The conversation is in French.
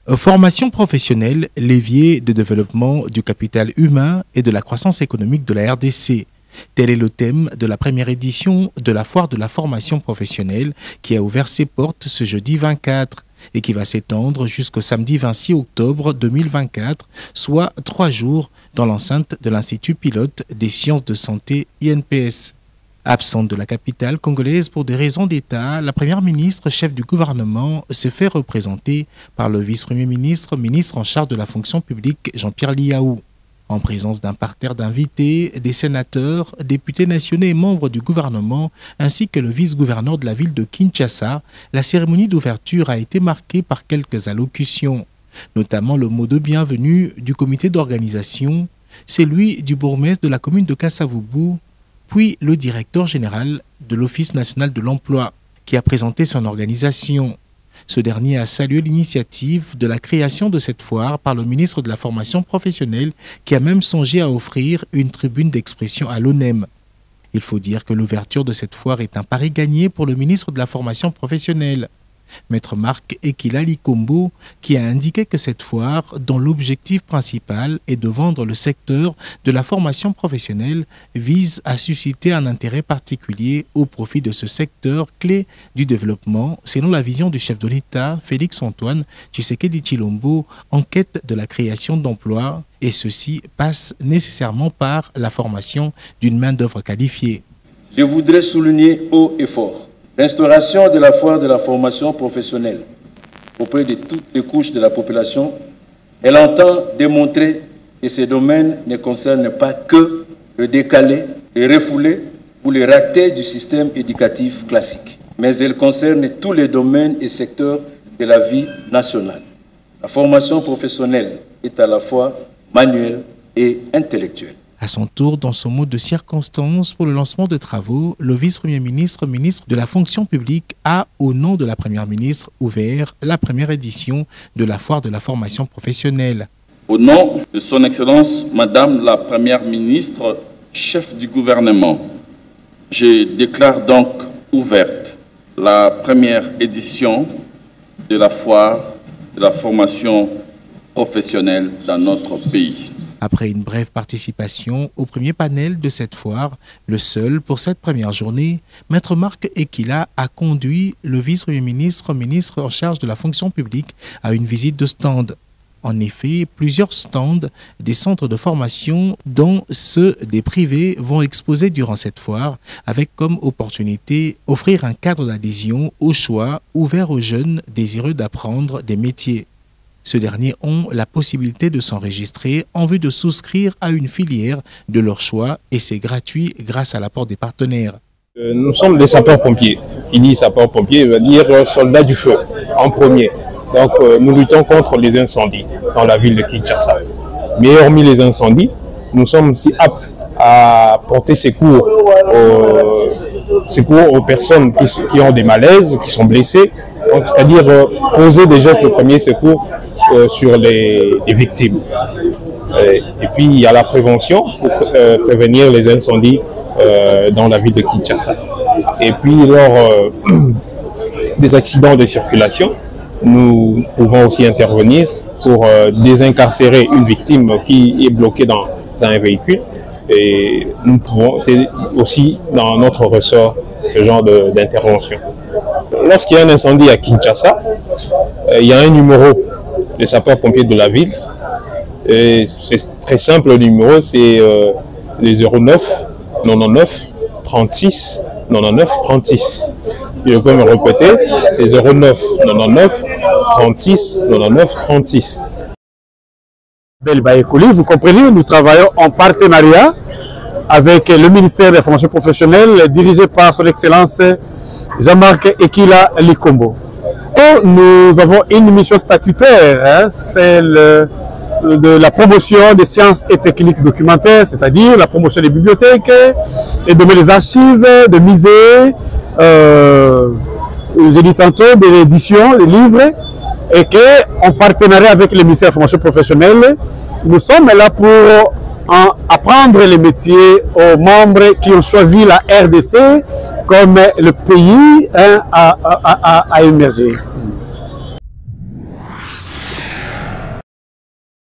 Formation professionnelle, levier de développement du capital humain et de la croissance économique de la RDC. Tel est le thème de la première édition de la foire de la formation professionnelle qui a ouvert ses portes ce jeudi 24 et qui va s'étendre jusqu'au samedi 26 octobre 2024, soit 3 jours dans l'enceinte de l'Institut pilote des sciences de santé INPS. Absente de la capitale congolaise pour des raisons d'État, la première ministre, chef du gouvernement, se fait représenter par le vice-premier ministre, ministre en charge de la fonction publique, Jean-Pierre Liaou. En présence d'un parterre d'invités, des sénateurs, députés nationaux et membres du gouvernement, ainsi que le vice-gouverneur de la ville de Kinshasa, la cérémonie d'ouverture a été marquée par quelques allocutions, notamment le mot de bienvenue du comité d'organisation, celui du bourgmestre de la commune de Kasavubu, puis le directeur général de l'Office national de l'emploi, qui a présenté son organisation. Ce dernier a salué l'initiative de la création de cette foire par le ministre de la Formation professionnelle, qui a même songé à offrir une tribune d'expression à l'ONEM. Il faut dire que l'ouverture de cette foire est un pari gagné pour le ministre de la Formation professionnelle. Maître Marc Ekila Likombo, qui a indiqué que cette foire, dont l'objectif principal est de vendre le secteur de la formation professionnelle, vise à susciter un intérêt particulier au profit de ce secteur clé du développement, selon la vision du chef de l'État, Félix Antoine Tshisekedi Tshilombo, en quête de la création d'emplois, et ceci passe nécessairement par la formation d'une main-d'œuvre qualifiée. Je voudrais souligner haut et fort l'instauration de la foire de la formation professionnelle auprès de toutes les couches de la population. Elle entend démontrer que ces domaines ne concernent pas que le décalé, le refoulé ou le raté du système éducatif classique, mais elle concerne tous les domaines et secteurs de la vie nationale. La formation professionnelle est à la fois manuelle et intellectuelle. À son tour, dans son mot de circonstance pour le lancement de travaux, le vice-premier ministre, ministre de la fonction publique, a, au nom de la première ministre, ouvert la première édition de la foire de la formation professionnelle. Au nom de son Excellence, Madame la Première ministre, chef du gouvernement, je déclare donc ouverte la première édition de la foire de la formation professionnelle dans notre pays. Après une brève participation au premier panel de cette foire, le seul pour cette première journée, Maître Marc Ekila a conduit le vice-premier ministre, ministre en charge de la fonction publique, à une visite de stand. En effet, plusieurs stands des centres de formation, dont ceux des privés, vont exposer durant cette foire, avec comme opportunité offrir un cadre d'adhésion au choix ouvert aux jeunes désireux d'apprendre des métiers. Ceux derniers ont la possibilité de s'enregistrer en vue de souscrire à une filière de leur choix et c'est gratuit grâce à l'apport des partenaires. Nous sommes des sapeurs-pompiers. Qui dit sapeurs-pompiers veut dire soldats du feu en premier. Donc nous luttons contre les incendies dans la ville de Kinshasa. Mais hormis les incendies, nous sommes aussi aptes à porter secours aux personnes qui ont des malaises, qui sont blessées. C'est-à-dire poser des gestes de premier secours sur les victimes. Et puis il y a la prévention pour prévenir les incendies dans la ville de Kinshasa. Et puis lors des accidents de circulation, nous pouvons aussi intervenir pour désincarcérer une victime qui est bloquée dans un véhicule. Et nous pouvons, c'est aussi dans notre ressort ce genre d'intervention. Lorsqu'il y a un incendie à Kinshasa, il y a un numéro des sapeurs-pompiers de la ville. C'est très simple, le numéro, c'est les 09 99 36 99 36. Je peux me répéter, les 09 99 36 99 36. Vous comprenez, nous travaillons en partenariat avec le ministère de la formation professionnelle dirigé par son Excellence Jean-Marc Ekila Likombo. Nous avons une mission statutaire, celle de la promotion des sciences et techniques documentaires, c'est-à-dire la promotion des bibliothèques, et de des archives, des musées, j'ai dit tantôt, de l'édition, des livres, et qu'en partenariat avec le ministère de la formation professionnelle, nous sommes là pour apprendre les métiers aux membres qui ont choisi la RDC comme le pays à émerger.